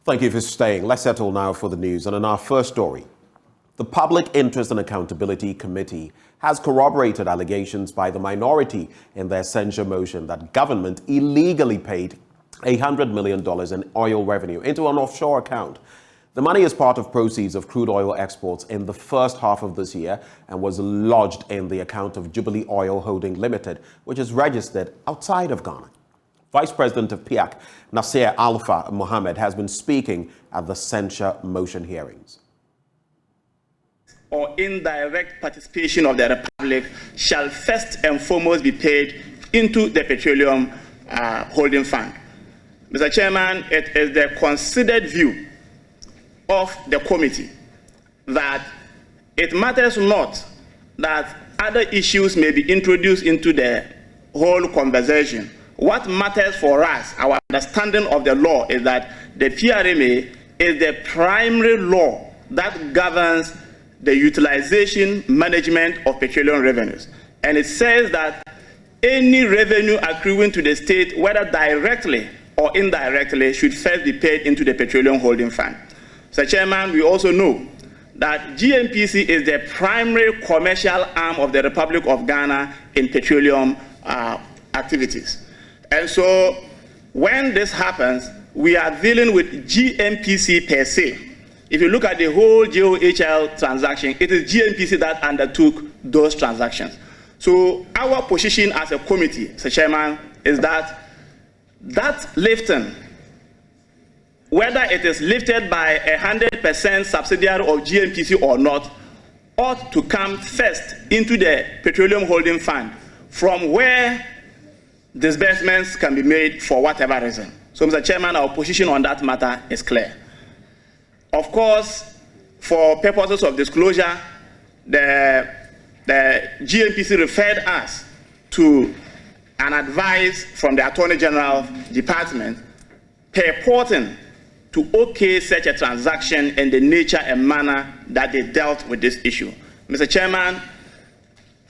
Thank you for staying. Let's settle now for the news. And in our first story, the Public Interest and Accountability Committee has corroborated allegations by the minority in their censure motion that government illegally paid $100 million in oil revenue into an offshore account. The money is part of proceeds of crude oil exports in the first half of this year and was lodged in the account of Jubilee Oil Holding Limited, which is registered outside of Ghana. Vice President of PIAC, Nasir Alpha Mohammed, has been speaking at the censure motion hearings. Or indirect participation of the Republic shall first and foremost be paid into the Petroleum Holding Fund. Mr. Chairman, it is the considered view of the committee that it matters not that other issues may be introduced into the whole conversation. What matters for us, our understanding of the law, is that the PRMA is the primary law that governs the utilization, management of petroleum revenues. And it says that any revenue accruing to the state, whether directly or indirectly, should first be paid into the Petroleum Holding Fund. Mr. Chairman, we also know that GNPC is the primary commercial arm of the Republic of Ghana in petroleum activities. And so when this happens, we are dealing with GNPC per se. If you look at the whole JOHL transaction, it is GNPC that undertook those transactions. So our position as a committee, Mr. Chairman, is that lifting, whether it is lifted by 100% subsidiary of GNPC or not, ought to come first into the Petroleum Holding Fund, from where disbursements can be made for whatever reason. So, Mr. Chairman, our position on that matter is clear. Of course, for purposes of disclosure, the GNPC referred us to an advice from the Attorney General's Department purporting to okay such a transaction in the nature and manner that they dealt with this issue. Mr. Chairman,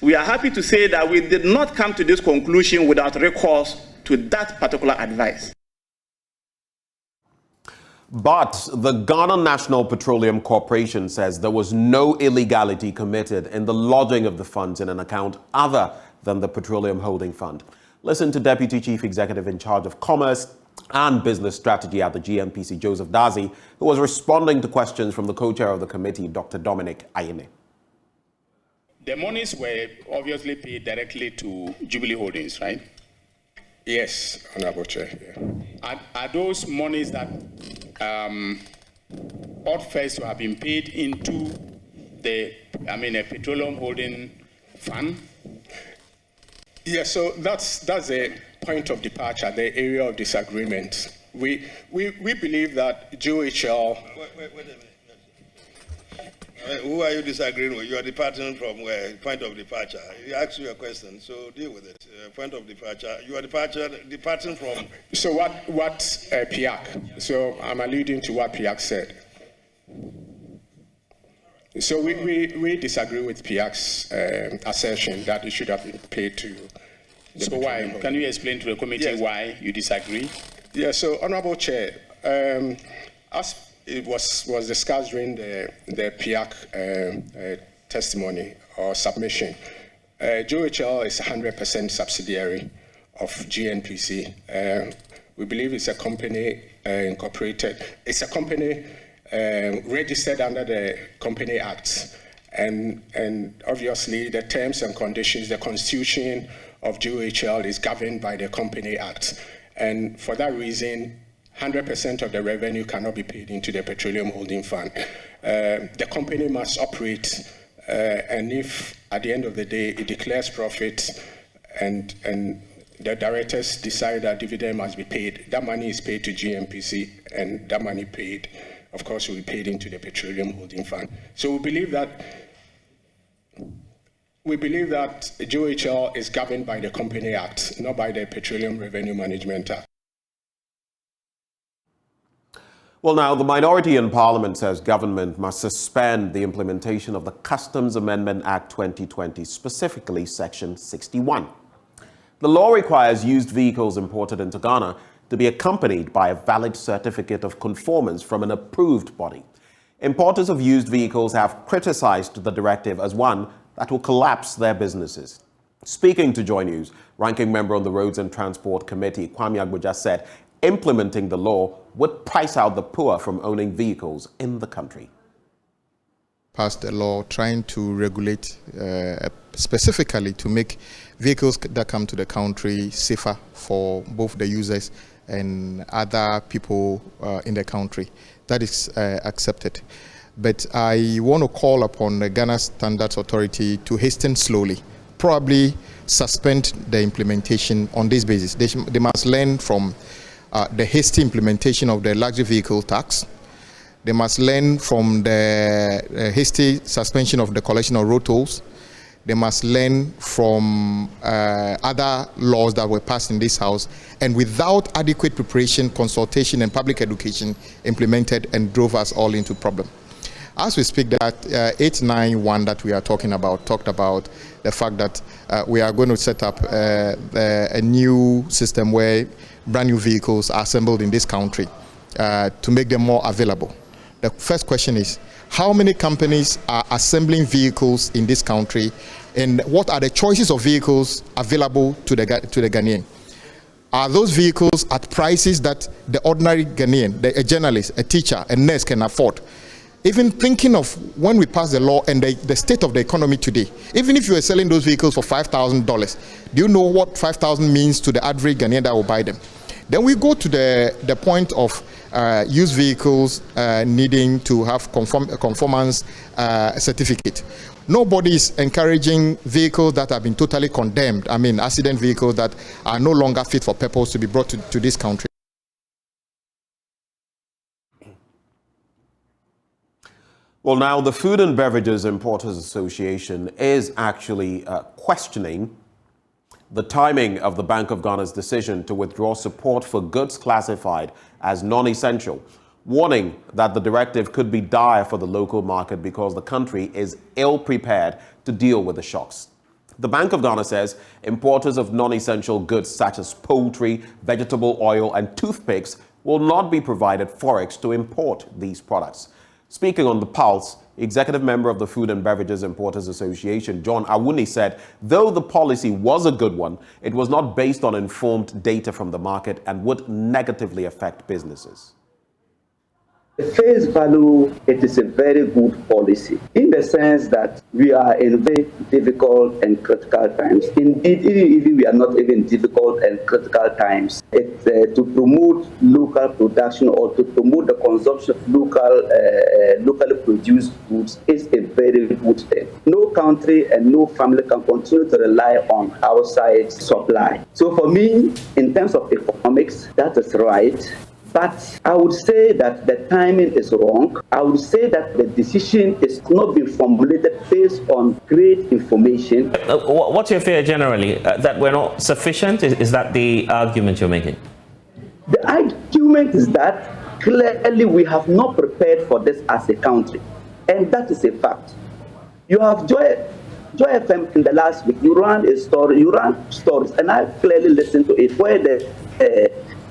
we are happy to say that we did not come to this conclusion without recourse to that particular advice. But the Ghana National Petroleum Corporation says there was no illegality committed in the lodging of the funds in an account other than the Petroleum Holding Fund. Listen to Deputy Chief Executive in charge of Commerce and Business Strategy at the GNPC, Joseph Dazi, who was responding to questions from the co-chair of the committee, Dr. Dominic Ayine. The monies were obviously paid directly to Jubilee Holdings, right? Yes, Honorable Chair. Yeah. Are those monies that ought first to have been paid into a Petroleum Holding Fund? Yeah, so that's a point of departure, the area of disagreement. We believe that JOHL... Wait a minute. Who are you disagreeing with? You are departing from where? Point of departure. He asked you a question, so deal with it. Point of departure. You are departing from... So what PIAC? So I'm alluding to what PIAC said. So we disagree with PIAC's assertion that it should have been paid to... So why? Can you explain to the committee why you disagree? Yeah, so Honorable Chair, as it was discussed during the PIAC testimony or submission, JOHL is 100% subsidiary of GNPC. We believe it's a company incorporated. It's a company registered under the Company Act. And obviously the terms and conditions, the constitution of JOHL is governed by the Company Act. And for that reason, 100% of the revenue cannot be paid into the Petroleum Holding Fund. The company must operate, and if at the end of the day it declares profit and the directors decide that dividend must be paid, that money is paid to GNPC, and that money paid, of course, will be paid into the Petroleum Holding Fund. So we believe that JOHL is governed by the Company Act, not by the Petroleum Revenue Management Act. Well, now, the minority in Parliament says government must suspend the implementation of the Customs Amendment Act 2020, specifically Section 61. The law requires used vehicles imported into Ghana to be accompanied by a valid certificate of conformance from an approved body. Importers of used vehicles have criticized the directive as one that will collapse their businesses. Speaking to Joy News, ranking member on the Roads and Transport Committee, Kwame Agboja, said implementing the law would price out the poor from owning vehicles in the country. Passed a law trying to regulate specifically to make vehicles that come to the country safer for both the users and other people in the country. That is accepted. But I want to call upon the Ghana Standards Authority to hasten slowly, probably suspend the implementation on this basis. They must learn from the hasty implementation of the luxury vehicle tax. They must learn from the hasty suspension of the collection of road tolls. They must learn from other laws that were passed in this House and without adequate preparation, consultation and public education implemented and drove us all into problem. As we speak, that 891 that we are talking about talked about the fact that we are going to set up a new system where brand new vehicles are assembled in this country to make them more available. The first question is, how many companies are assembling vehicles in this country, and what are the choices of vehicles available to the Ghanaian? Are those vehicles at prices that the ordinary Ghanaian, a journalist, a teacher, a nurse can afford? Even thinking of when we pass the law and the state of the economy today, even if you are selling those vehicles for $5,000, do you know what $5,000 means to the average Ghanaian that will buy them? Then we go to the point of used vehicles needing to have conformance certificate. Nobody is encouraging vehicles that have been totally condemned. I mean, accident vehicles that are no longer fit for purpose to be brought to this country. Well, now the Food and Beverages Importers Association is actually questioning the timing of the Bank of Ghana's decision to withdraw support for goods classified as non-essential, warning that the directive could be dire for the local market because the country is ill-prepared to deal with the shocks. The Bank of Ghana says importers of non-essential goods such as poultry, vegetable oil and toothpicks will not be provided forex to import these products. Speaking on The Pulse, executive member of the Food and Beverages Importers Association, John Awuni, said though the policy was a good one, it was not based on informed data from the market and would negatively affect businesses. At face value, it is a very good policy in the sense that we are in very difficult and critical times. Indeed, even we are not even difficult and critical times. To promote local production or to promote the consumption of locally produced goods is a very good thing. No country and no family can continue to rely on outside supply. So for me, in terms of economics, that is right. But I would say that the timing is wrong. I would say that the decision is not being formulated based on great information. What's your fear generally? That we're not sufficient? Is that the argument you're making? The argument is that clearly we have not prepared for this as a country. And that is a fact. You have Joy FM in the last week. You ran stories, and I clearly listened to it, where the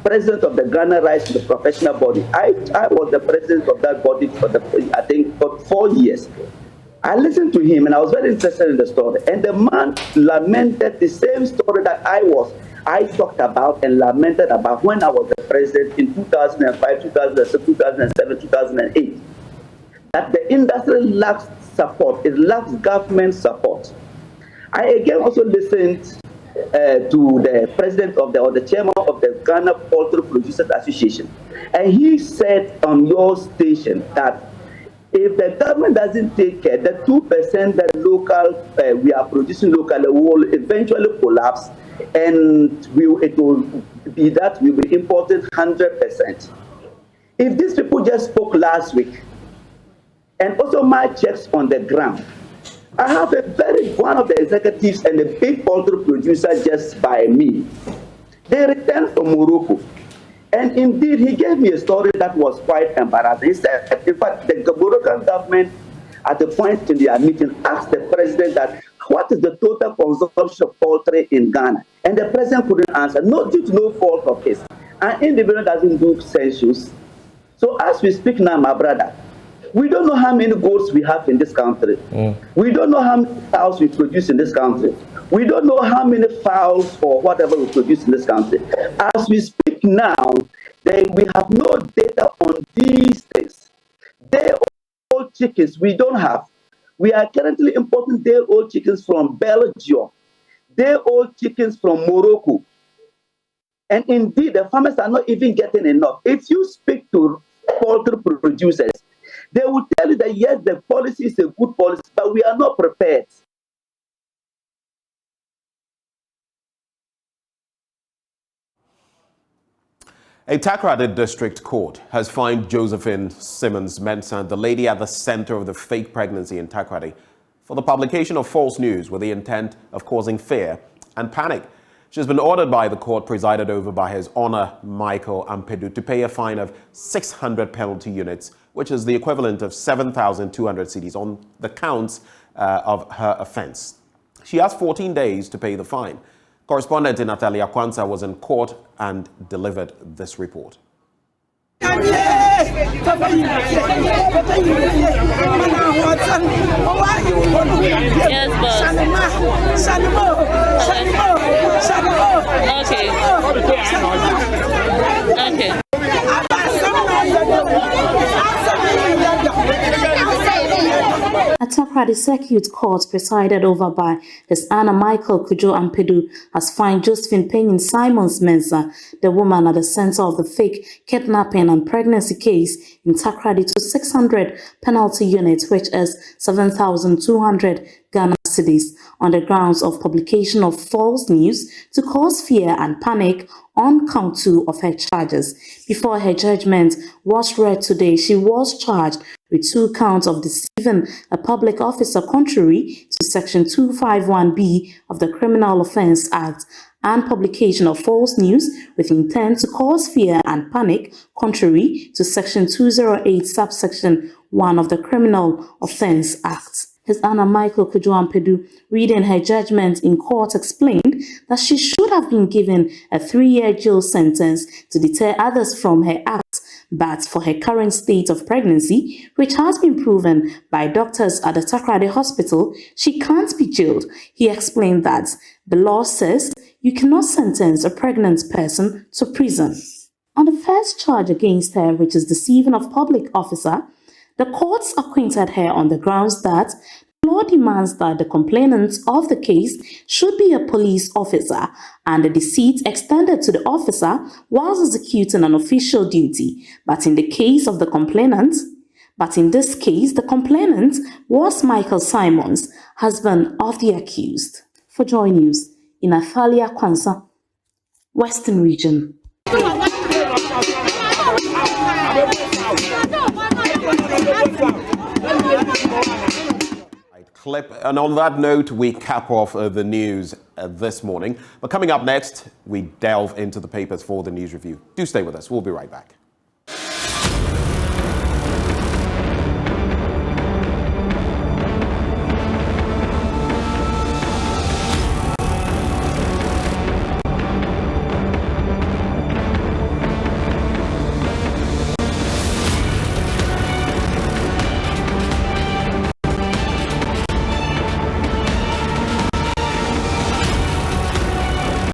president of the Ghana Rights to the Professional Body. I was the president of that body for 4 years. I listened to him and I was very interested in the story. And the man lamented the same story that I talked about and lamented about when I was the president in 2005, 2006, 2007, 2008. That the industry lacks support. It lacks government support. I again also listened to the president of or the chairman of the Ghana Poultry Producers Association, and he said on your station that if the government doesn't take care, the 2% that we are producing locally will eventually collapse, and it will be that we will import it 100%. If these people just spoke last week, and also my checks on the ground, I have one of the executives and a big poultry producer just by me. They returned from Morocco. And indeed, he gave me a story that was quite embarrassing. He said, in fact, the Moroccan government, at a point in their meeting, asked the president that, what is the total consumption of poultry in Ghana? And the president couldn't answer, not due to no fault of his. An individual doesn't do census. So as we speak now, my brother, we don't know how many goats we have in this country. We don't know how many cows we produce in this country. We don't know how many fowls or whatever we produce in this country. As we speak now, then we have no data on these things. Day-old chickens we don't have. We are currently importing day-old chickens from Belgium, day-old chickens from Morocco. And indeed, the farmers are not even getting enough. If you speak to poultry producers, they will tell you that yes, the policy is a good policy, but we are not prepared. A Takoradi District Court has fined Josephine Simmons Mensah, the lady at the center of the fake pregnancy in Takoradi, for the publication of false news with the intent of causing fear and panic. She has been ordered by the court presided over by His Honor Michael Ampedu to pay a fine of 600 penalty units, which is the equivalent of 7,200 cedis on the counts of her offense. She has 14 days to pay the fine. Correspondent Natalia Kwanza was in court and delivered this report. Yes, boss. Okay. A Takoradi Circuit Court presided over by His Honor Michael Kujo Ampedu has fined Josephine Payne Simons Mensah, the woman at the center of the fake kidnapping and pregnancy case in Takoradi, to 600 penalty units, which is 7,200 Ghana cedis, on the grounds of publication of false news to cause fear and panic on count 2 of her charges. Before her judgment was read today, she was charged with 2 counts of deceiving a public officer contrary to Section 251B of the Criminal Offence Act and publication of false news with intent to cause fear and panic contrary to Section 208 subsection 1 of the Criminal Offence Act. His Honor Michael Kujo Ampedu, reading her judgment in court, explained that she should have been given a 3-year jail sentence to deter others from her acts, but for her current state of pregnancy, which has been proven by doctors at the Takoradi Hospital, she can't be jailed. He explained that the law says you cannot sentence a pregnant person to prison. On the first charge against her, which is deceiving of public officer, the courts acquitted her on the grounds that the law demands that the complainant of the case should be a police officer and the deceit extended to the officer whilst executing an official duty. But in this case, the complainant was Michael Simons, husband of the accused. For Joy News, in Natalia Kwanza, Western Region. Clip. And on that note, we cap off the news this morning. But coming up next, we delve into the papers for the news review. Do stay with us. We'll be right back.